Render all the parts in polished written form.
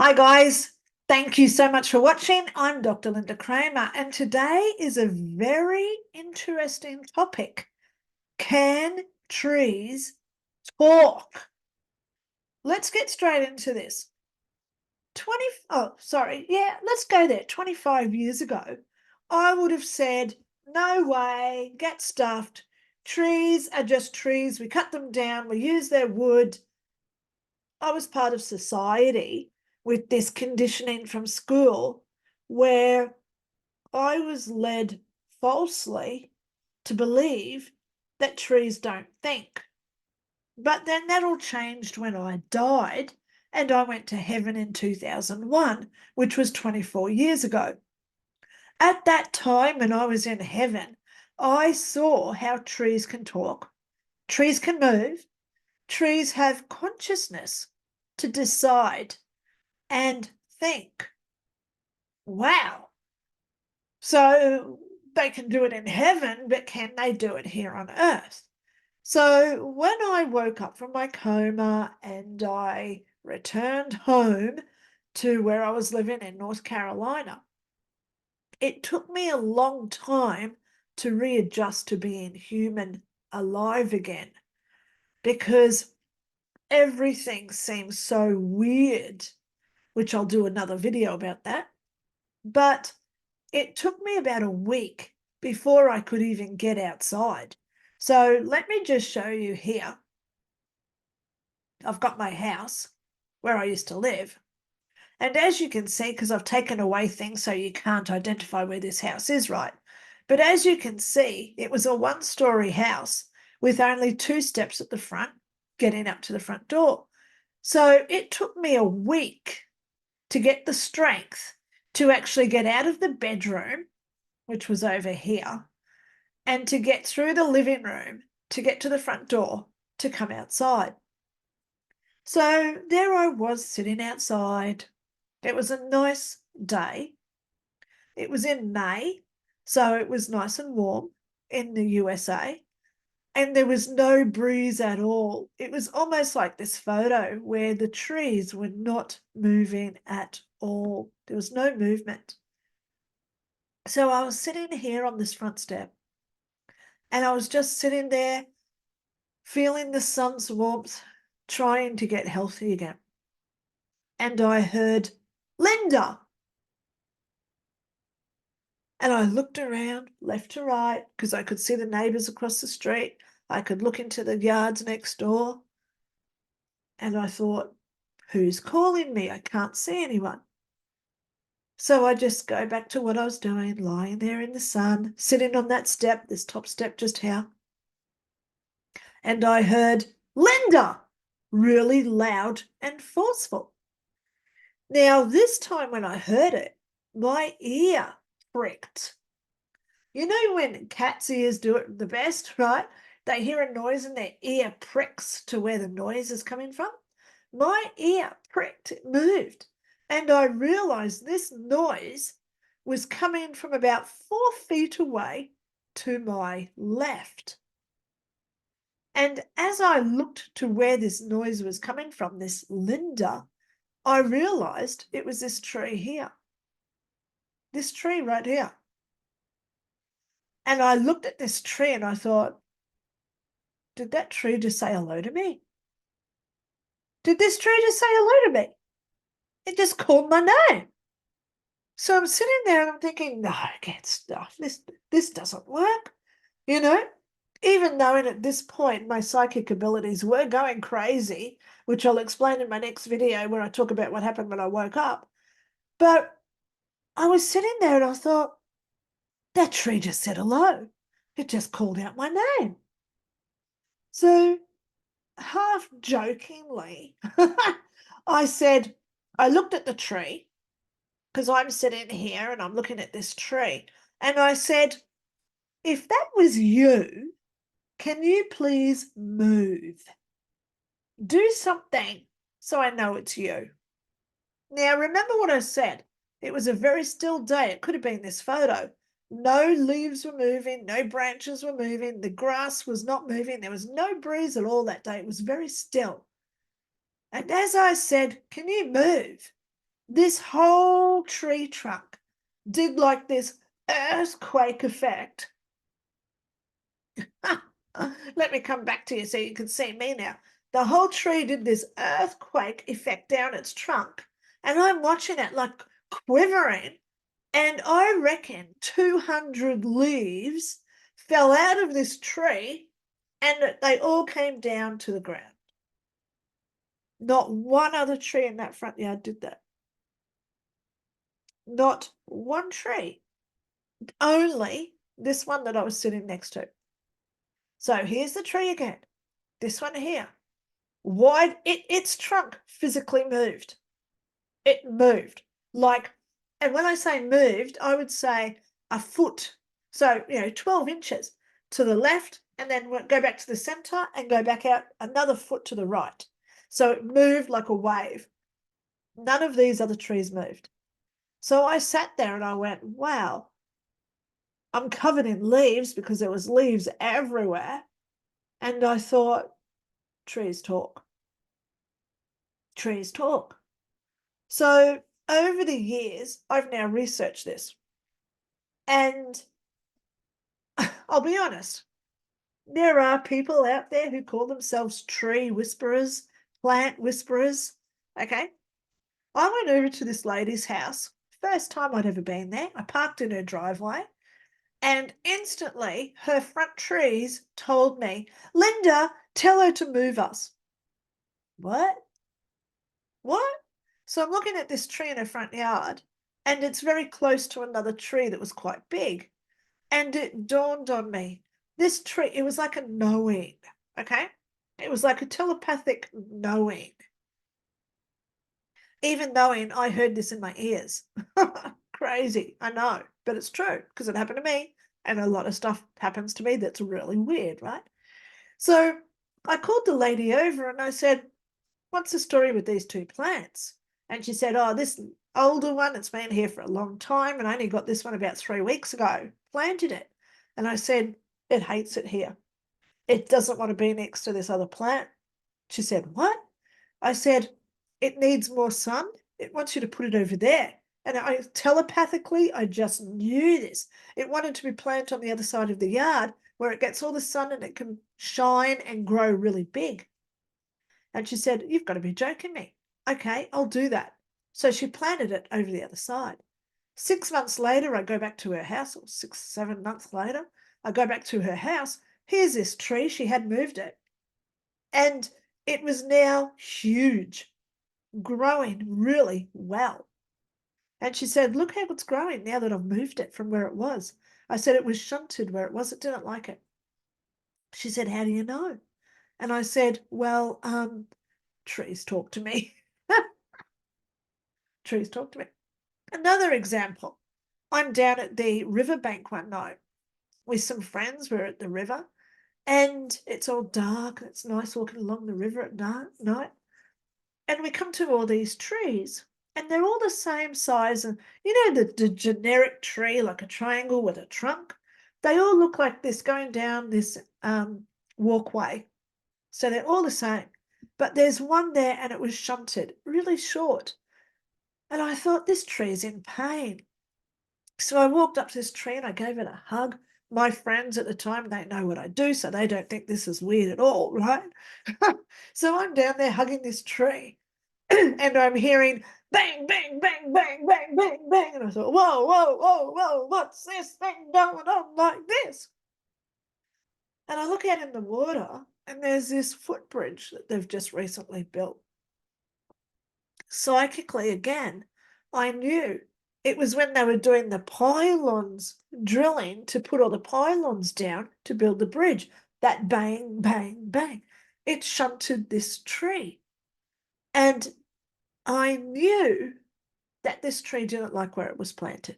Hi guys, thank you so much for watching. I'm Dr. Lynda Cramer, and today is a very interesting topic. Can trees talk? Let's get straight into this. Let's go there. 25 years ago, I would have said, no way, get stuffed. Trees are just trees. We cut them down, we use their wood. I was part of society with this conditioning from school where I was led falsely to believe that trees don't think. But then that all changed when I died and I went to heaven in 2001, which was 24 years ago. At that time, when I was in heaven, I saw how trees can talk, trees can move, trees have consciousness to decide and think. Wow. So they can do it in heaven, but can they do it here on earth? So when I woke up from my coma and I returned home to where I was living in North Carolina, it took me a long time to readjust to being human, alive again, because everything seems so weird, which I'll do another video about that. But it took me about a week before I could even get outside. So let me just show you here. I've got my house where I used to live. And as you can see, because I've taken away things so you can't identify where this house is, right? But as you can see, it was a one-story house with only 2 steps at the front, getting up to the front door. So it took me a week to get the strength to actually get out of the bedroom, which was over here, and to get through the living room to get to the front door to come outside. So there I was sitting outside. It was a nice day. It was in May, so it was nice and warm in the USA, and there was no breeze at all. It was almost like this photo where the trees were not moving at all. There was no movement. So I was sitting here on this front step, and I was just sitting there feeling the sun's warmth, trying to get healthy again. And I heard, Lynda. And I looked around left to right because I could see the neighbors across the street. I could look into the yards next door. And I thought, who's calling me? I can't see anyone. So I just go back to what I was doing, lying there in the sun, sitting on that step, this top step just here. And I heard, Lynda, really loud and forceful. Now, this time when I heard it, my ear pricked. You know when cats' ears do it the best, right? They hear a noise and their ear pricks to where the noise is coming from. My ear pricked, it moved, and I realized this noise was coming from about 4 feet away to my left. And as I looked to where this noise was coming from, this Lynda, I realized it was this tree here. This tree right here. And I looked at this tree and I thought, did that tree just say hello to me? Did this tree just say hello to me? It just called my name. So I'm sitting there and I'm thinking, no, I can't stuff. This doesn't work. You know, even knowing at this point my psychic abilities were going crazy, which I'll explain in my next video where I talk about what happened when I woke up. But I was sitting there and I thought, that tree just said hello. It just called out my name. So half jokingly, I said, I looked at the tree because I'm sitting here and I'm looking at this tree. And I said, if that was you, can you please move? Do something so I know it's you. Now, remember what I said. It was a very still day. It could have been this photo. No leaves were moving, no branches were moving, the grass was not moving, there was no breeze at all that day. It was very still. And as I said, can you move? This whole tree trunk did like this earthquake effect. Let me come back to you so you can see me now. The whole tree did this earthquake effect down its trunk, and I'm watching it like quivering. And I reckon 200 leaves fell out of this tree and they all came down to the ground. Not one other tree in that front yard did that. Not one tree. Only this one that I was sitting next to. So here's the tree again. This one here. Why its trunk physically moved. It moved. Like, and when I say moved, I would say a foot. So, 12 inches to the left, and then go back to the center and go back out another foot to the right. So it moved like a wave. None of these other trees moved. So I sat there and I went, wow, I'm covered in leaves because there was leaves everywhere. And I thought, trees talk. Trees talk. So over the years, I've now researched this. And I'll be honest, there are people out there who call themselves tree whisperers, plant whisperers. Okay. I went over to this lady's house, first time I'd ever been there. I parked in her driveway, and instantly her front trees told me, Lynda, tell her to move us. What? What? So I'm looking at this tree in her front yard, and it's very close to another tree that was quite big. And it dawned on me, this tree, it was like a knowing, okay? It was like a telepathic knowing. Even knowing I heard this in my ears. Crazy, I know, but it's true because it happened to me, and a lot of stuff happens to me that's really weird, right? So I called the lady over and I said, what's the story with these two plants? And she said, oh, this older one, it's been here for a long time, and I only got this one about 3 weeks ago, planted it. And I said, it hates it here. It doesn't want to be next to this other plant. She said, what? I said, it needs more sun. It wants you to put it over there. And I telepathically, I just knew this. It wanted to be planted on the other side of the yard where it gets all the sun and it can shine and grow really big. And she said, you've got to be joking me. Okay, I'll do that. So she planted it over the other side. 6 months later, I go back to her house, or 6, 7 months later, I go back to her house. Here's this tree. She had moved it. And it was now huge, growing really well. And she said, look how it's growing now that I've moved it from where it was. I said it was shunted where it was. It didn't like it. She said, how do you know? And I said, well, trees talk to me. Trees talk to me. Another example. I'm down at the riverbank one night with some friends. We're at the river and it's all dark. It's nice walking along the river at night. And we come to all these trees and they're all the same size. And the generic tree, like a triangle with a trunk, they all look like this going down this walkway. So they're all the same. But there's one there and it was shunted, really short. And I thought, this tree's in pain. So I walked up to this tree and I gave it a hug. My friends at the time, they know what I do, so they don't think this is weird at all, right? So I'm down there hugging this tree and I'm hearing bang, bang, bang, bang, bang, bang, bang. And I thought, whoa, whoa, whoa, whoa, what's this thing going on like this? And I look out in the water and there's this footbridge that they've just recently built. Psychically again, I knew it was when they were doing the pylons, drilling to put all the pylons down to build the bridge. That bang, bang, bang. It shunted this tree. And I knew that this tree didn't like where it was planted.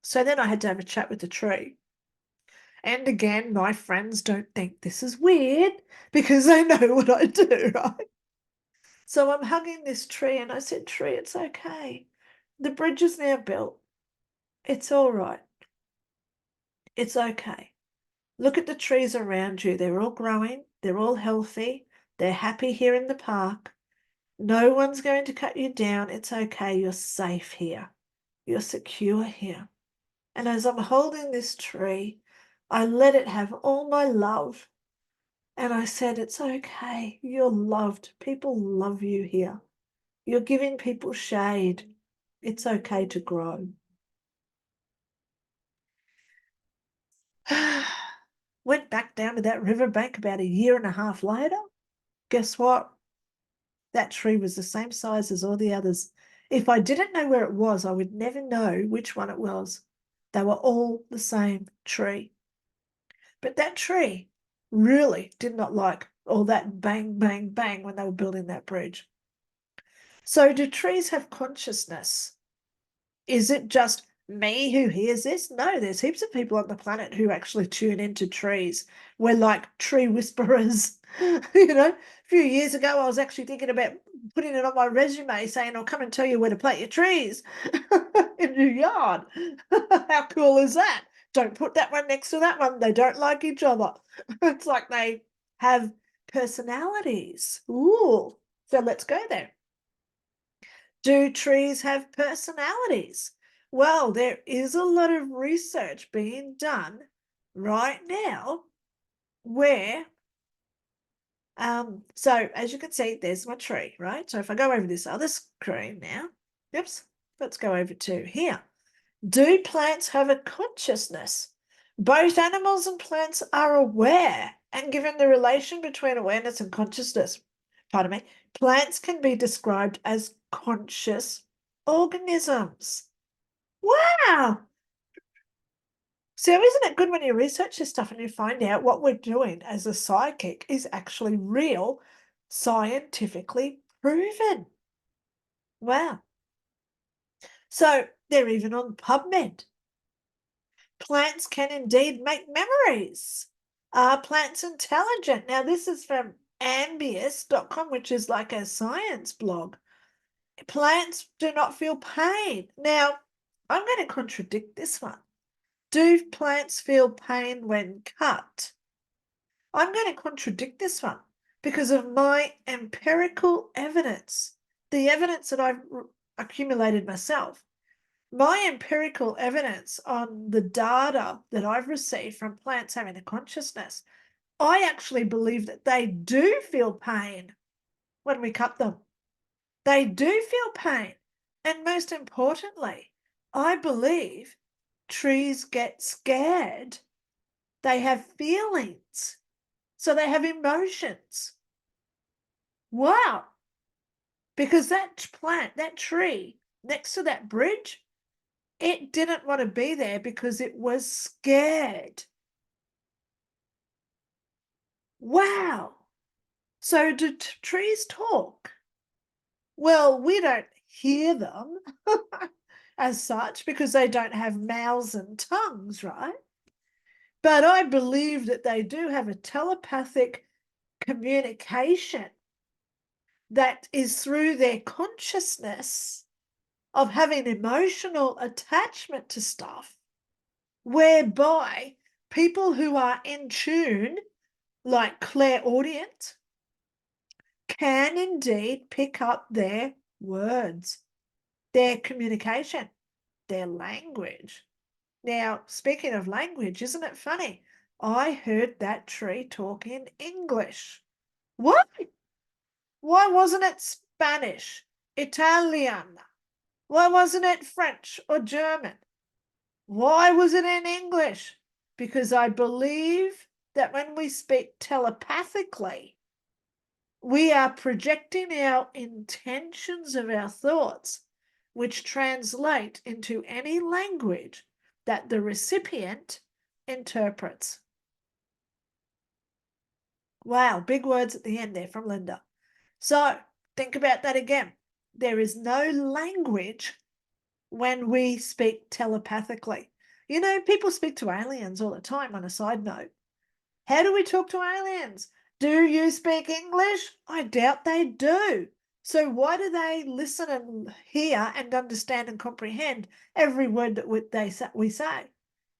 So then I had to have a chat with the tree. And again, my friends don't think this is weird because they know what I do, right? So I'm hugging this tree and I said, tree, it's okay. The bridge is now built. It's all right. It's okay. Look at the trees around you. They're all growing. They're all healthy. They're happy here in the park. No one's going to cut you down. It's okay. You're safe here. You're secure here. And as I'm holding this tree, I let it have all my love. And I said, it's okay. You're loved. People love you here. You're giving people shade. It's okay to grow. Went back down to that riverbank about a year and a half later. Guess what? That tree was the same size as all the others. If I didn't know where it was, I would never know which one it was. They were all the same tree. But that tree really did not like all that bang, bang, bang when they were building that bridge. So do trees have consciousness? Is it just me who hears this? No, there's heaps of people on the planet who actually tune into trees. We're like tree whisperers. A few years ago, I was actually thinking about putting it on my resume saying, I'll come and tell you where to plant your trees in your yard. How cool is that? Don't put that one next to that one. They don't like each other. It's like they have personalities. Ooh. So let's go there. Do trees have personalities? Well, there is a lot of research being done right now where, so as you can see, there's my tree, right? So if I go over this other screen now, oops, let's go over to here. Do plants have a consciousness? Both animals and plants are aware, and given the relation between awareness and consciousness, pardon me, plants can be described as conscious organisms. Wow. So isn't it good when you research this stuff and you find out what we're doing as a psychic is actually real, scientifically proven? Wow. So they're even on PubMed. Plants can indeed make memories. Are plants intelligent? Now, this is from ambius.com, which is like a science blog. Plants do not feel pain. Now, I'm going to contradict this one. Do plants feel pain when cut? I'm going to contradict this one because of my empirical evidence, the evidence that I've accumulated myself. My empirical evidence on the data that I've received from plants having a consciousness, I actually believe that they do feel pain when we cut them. They do feel pain. And most importantly, I believe trees get scared. They have feelings. So they have emotions. Wow. Because that plant, that tree next to that bridge, it didn't want to be there because it was scared. Wow. So do trees talk? Well, we don't hear them as such because they don't have mouths and tongues, right? But I believe that they do have a telepathic communication that is through their consciousness of having emotional attachment to stuff, whereby people who are in tune, like clairaudient, can indeed pick up their words, their communication, their language. Now, speaking of language, isn't it funny? I heard that tree talk in English. What? Why wasn't it Spanish, Italian? Why wasn't it French or German? Why was it in English? Because I believe that when we speak telepathically, we are projecting our intentions of our thoughts, which translate into any language that the recipient interprets. Wow, big words at the end there from Lynda. So think about that again. There is no language when we speak telepathically. People speak to aliens all the time on a side note. How do we talk to aliens? Do you speak English? I doubt they do. So why do they listen and hear and understand and comprehend every word that we say?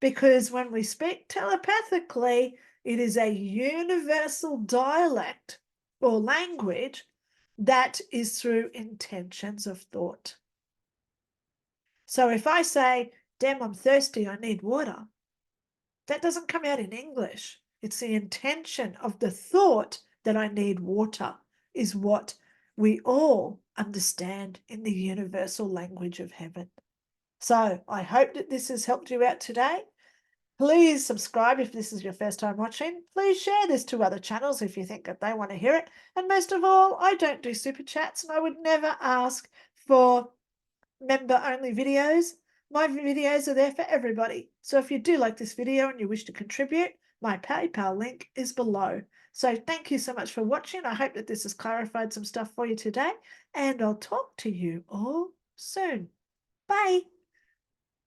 Because when we speak telepathically, it is a universal dialect or language That is through intentions of thought. So if I say, damn, I'm thirsty, I need water, that doesn't come out in English. It's the intention of the thought that I need water is what we all understand in the universal language of heaven. So I hope that this has helped you out today. Please subscribe if this is your first time watching. Please share this to other channels if you think that they want to hear it. And most of all, I don't do super chats and I would never ask for member-only videos. My videos are there for everybody. So if you do like this video and you wish to contribute, my PayPal link is below. So thank you so much for watching. I hope that this has clarified some stuff for you today, and I'll talk to you all soon. Bye.